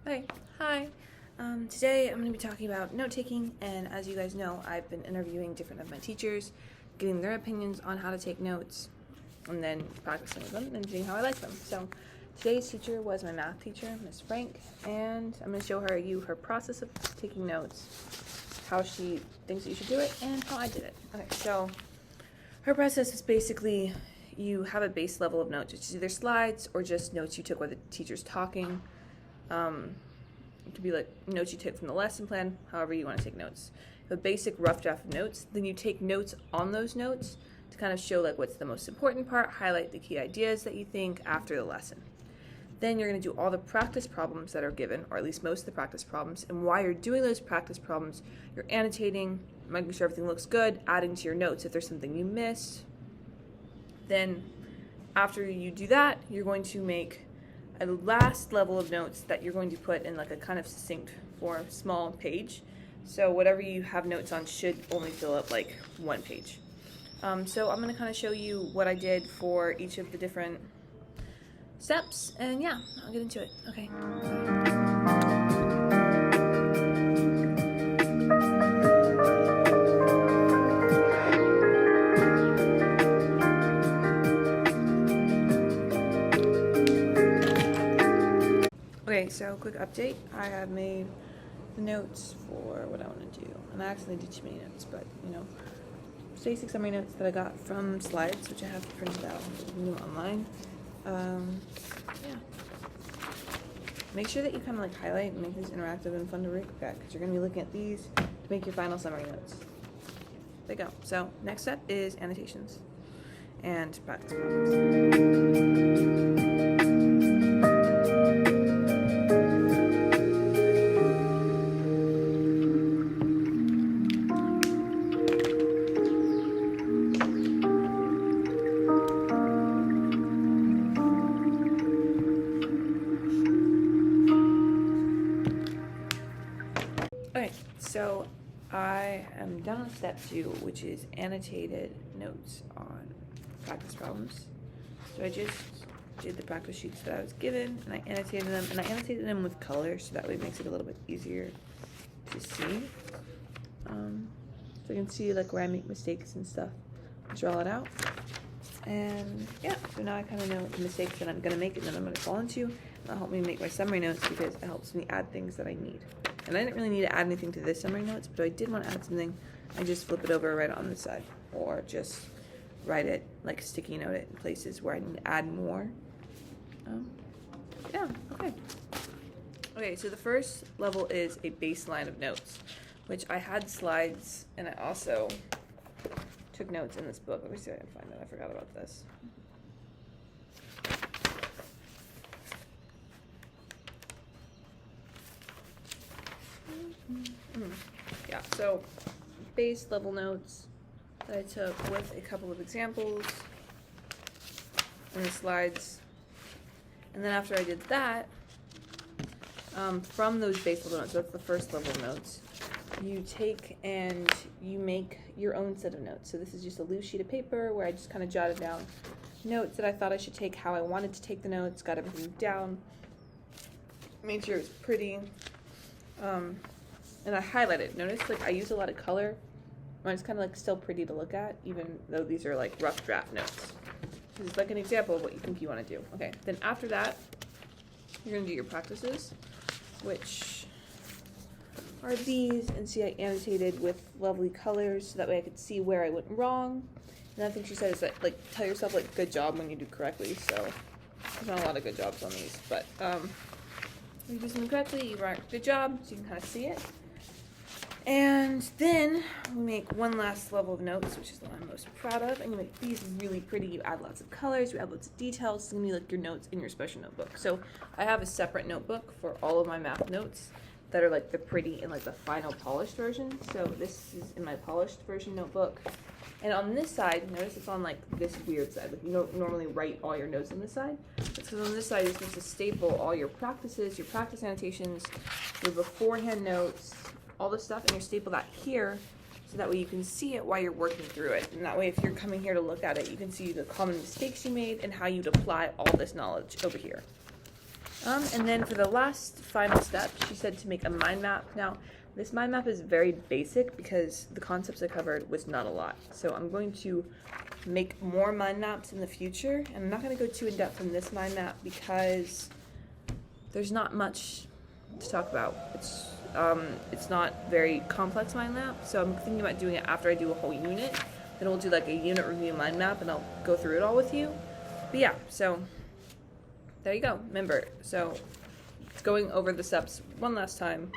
Okay, hi. Today I'm going to be talking about note-taking, and as you guys know, I've been interviewing different of my teachers, getting their opinions on how to take notes, and then practicing with them and seeing how I like them. So today's teacher was my math teacher, Miss Frank, and I'm going to show her process of taking notes, how she thinks that you should do it, and how I did it. Okay, so her process is basically you have a base level of notes, which is either slides or just notes you took while the teacher's talking. It could be like notes you take from the lesson plan, however you want to take notes. A basic rough draft of notes, then you take notes on those notes to kind of show like what's the most important part, highlight the key ideas that you think after the lesson. Then you're going to do all the practice problems that are given, or at least most of the practice problems, and while you're doing those practice problems, you're annotating, making sure everything looks good, adding to your notes if there's something you missed. Then after you do that, you're going to make a last level of notes that you're going to put in like a kind of succinct form, small page. So whatever you have notes on should only fill up like one page. So I'm going to kind of show you what I did for each of the different steps, and yeah, I'll get into it. Okay. Okay, so quick update. I have made the notes for what I want to do. And I actually did too many notes, but you know, basic summary notes that I got from slides, which I have printed out. You can do them online. Yeah. Make sure that you kind of like highlight and make these interactive and fun to look at, because you're going to be looking at these to make your final summary notes. There you go. So next step is annotations and practice problems. Okay, so I am done with step 2, which is annotated notes on practice problems. So I just did the practice sheets that I was given, and I annotated them, with color, so that way it makes it a little bit easier to see. So you can see like where I make mistakes and stuff, draw it out. And yeah, so now I kind of know the mistakes that I'm going to make and that I'm going to fall into. That'll help me make my summary notes because it helps me add things that I need. And I didn't really need to add anything to this summary notes, but I did want to add something. I just flip it over right on this side, or just write it, like sticky note it in places where I need to add more. Yeah, okay. Okay, so the first level is a baseline of notes, which I had slides, and I also took notes in this book. Let me see if I can find it. I forgot about this. Yeah, so base level notes that I took with a couple of examples in the slides. And then after I did that, from those base level notes, that's the first level notes, you take and you make your own set of notes. So this is just a loose sheet of paper where I just kind of jotted down notes that I thought I should take, how I wanted to take the notes, got everything down, made sure it was pretty, and I highlighted. Notice like I use a lot of color when it's kind of like still pretty to look at, even though these are like rough draft notes. This is like an example of what you think you want to do. Okay, then after that, you're going to do your practices, which are these, and see I annotated with lovely colors so that way I could see where I went wrong. Another thing she said is that like tell yourself like good job when you do correctly, so there's not a lot of good jobs on these, but you do something correctly, you write good job, so you can kind of see it. And then we make one last level of notes, which is the one I'm most proud of, and you make these really pretty. You add lots of colors, you add lots of details. It's gonna be like your notes in your special notebook. So I have a separate notebook for all of my math notes that are like the pretty and like the final polished version. So this is in my polished version notebook. And on this side, notice it's on like this weird side. Like you don't normally write all your notes on this side. It's because on this side you're supposed to staple all your practices, your practice annotations, your beforehand notes, all this stuff, and you staple that here so that way you can see it while you're working through it. And that way if you're coming here to look at it, you can see the common mistakes you made and how you'd apply all this knowledge over here. And then for the last final step, she said to make a mind map. Now, this mind map is very basic because the concepts I covered was not a lot. So I'm going to make more mind maps in the future. And I'm not going to go too in-depth in this mind map because there's not much to talk about. It's not very complex mind map. So I'm thinking about doing it after I do a whole unit. Then we'll do like a unit review mind map and I'll go through it all with you. But yeah, so there you go. Remember, so going over the steps one last time,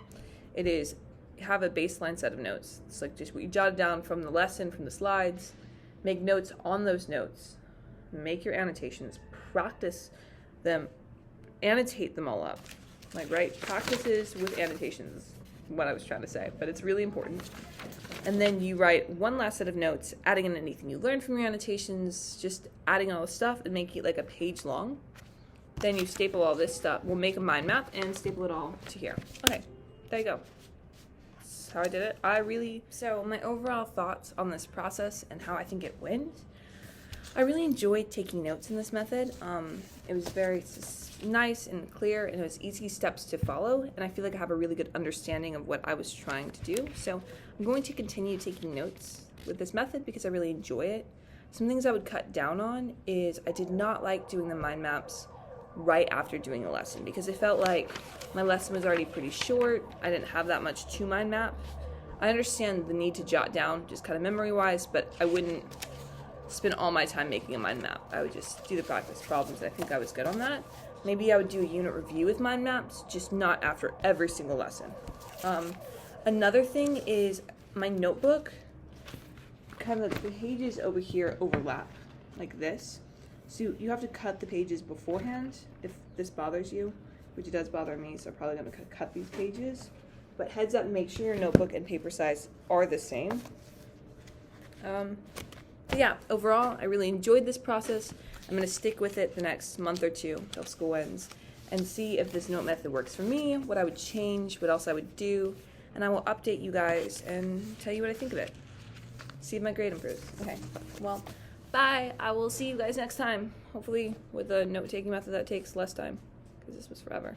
it is have a baseline set of notes. It's like just what you jotted down from the lesson, from the slides. Make notes on those notes. Make your annotations. Practice them. Annotate them all up. Like write practices with annotations, what I was trying to say, but it's really important. And then you write one last set of notes, adding in anything you learned from your annotations, just adding all the stuff and make it like a page long. Then you staple all this stuff. We'll make a mind map and staple it all to here. Okay, there you go. That's how I did it. So my overall thoughts on this process and how I think it went. I really enjoyed taking notes in this method. It was very nice and clear, and it was easy steps to follow, and I feel like I have a really good understanding of what I was trying to do. So I'm going to continue taking notes with this method because I really enjoy it. Some things I would cut down on is I did not like doing the mind maps right after doing a lesson because it felt like my lesson was already pretty short. I didn't have that much to mind map. I understand the need to jot down just kind of memory-wise, but I wouldn't spend all my time making a mind map. I would just do the practice problems. I think I was good on that. Maybe I would do a unit review with mind maps, just not after every single lesson. Another thing is my notebook, kind of the pages over here overlap like this. So you have to cut the pages beforehand if this bothers you, which it does bother me, so I'm probably going to cut these pages. But heads up, make sure your notebook and paper size are the same. But yeah, overall, I really enjoyed this process. I'm going to stick with it the next month or two until school ends and see if this note method works for me, what I would change, what else I would do, and I will update you guys and tell you what I think of it. See if my grade improves. Okay, well, bye. I will see you guys next time, hopefully with a note-taking method that takes less time, because this was forever.